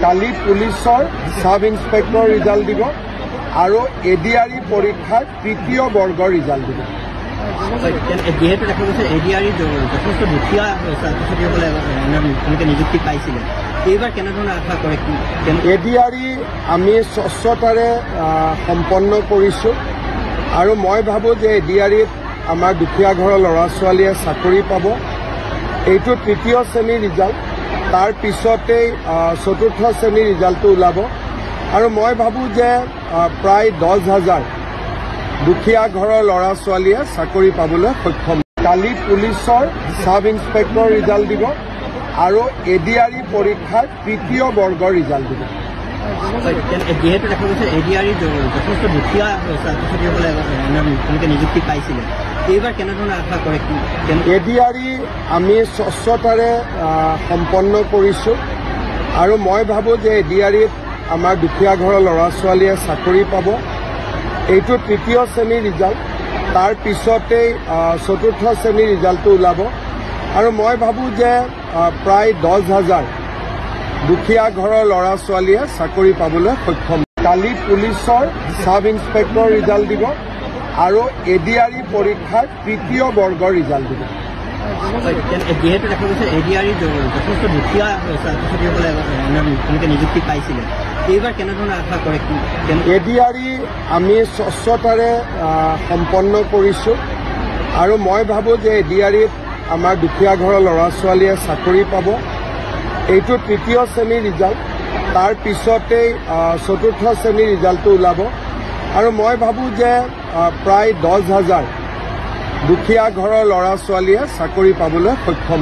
কালি পুলিচৰ sub inspector result দিব আৰু এডিআৰই পৰীক্ষাৰ তৃতীয় বৰ্গৰ ৰিজাল্ট দিব। যেহেতু দেখা গৈছে এডিআৰই যথেষ্ট দুখীয়া ছাত্ৰ-ছাত্ৰীসকলে নিযুক্তি পাইছিলে, এইবাৰ কেনেধৰণৰ আশা কৰে? এডিআৰই আমি স্বচ্ছতাৰে সম্পন্ন কৰিছোঁ আৰু মই ভাবোঁ যে এডিআৰইত আমাৰ দুখীয়া ঘৰৰ ল'ৰা ছোৱালীয়ে চাকৰি পাব। এইটো তৃতীয় শ্ৰেণীৰ ৰিজাল্ট, তাৰ পিছতেই চতুৰ্থ শ্ৰেণীৰ ৰিজাল্টটো ওলাব আৰু মই ভাবোঁ যে প্ৰায় 10,000 দুখীয়া ঘৰৰ ল'ৰা ছোৱালীয়ে চাকৰি পাবলৈ সক্ষম। কালি পুলিচৰ সাব ইন্সপেক্টৰ ৰিজাল্ট দিব আৰু এডিআৰই পৰীক্ষাৰ তৃতীয় বৰ্গৰ ৰিজাল্ট দিব। যেহেতু দেখা গৈছে এডিআৰই যথেষ্ট দুখীয়া ছাত্ৰ-ছাত্ৰীসকলে নিযুক্তি পাইছিলে, এইবাৰ কেনেধৰণৰ আশা কৰে? এডিআৰই আমি স্বচ্ছতাৰে সম্পন্ন কৰিছোঁ আৰু মই ভাবোঁ যে এডিআৰইত আমাৰ দুখীয়া ঘৰৰ ল'ৰা ছোৱালীয়ে চাকৰি পাব। এইটো তৃতীয় শ্ৰেণীৰ ৰিজাল্ট, তাৰ পিছতেই চতুৰ্থ শ্ৰেণীৰ ৰিজাল্টটো ওলাব আৰু মই ভাবোঁ যে প্ৰায় 10,000 দুখীয়া ঘৰৰ ল'ৰা ছোৱালীয়ে চাকৰি পাবলৈ সক্ষম। কালি পুলিচৰ সাব ইন্সপেক্টৰ ৰিজাল্ট দিব আৰু এডিআৰই পৰীক্ষাৰ তৃতীয় বৰ্গৰ ৰিজাল্ট দিব। যেহেতু দেখা গৈছে এডিআৰই যথেষ্ট দুখীয়া ছাত্ৰ-ছাত্ৰীসকলে নিযুক্তি পাইছিলে, এইবাৰ কেনেধৰণৰ আশা কৰে? এডিআৰই আমি স্বচ্ছতাৰে সম্পন্ন কৰিছোঁ আৰু মই ভাবোঁ যে এডিআৰইত আমাৰ দুখীয়া ঘৰৰ ল'ৰা ছোৱালীয়ে চাকৰি পাব। এইটো তৃতীয় শ্ৰেণীৰ ৰিজাল্ট, তাৰ পিছতেই চতুৰ্থ শ্ৰেণীৰ ৰিজাল্টটো ওলাব আৰু মই ভাবোঁ যে প্ৰায় 10,000 দুখীয়া ঘৰৰ ল'ৰা ছোৱালীয়ে চাকৰি পাবলৈ সক্ষম।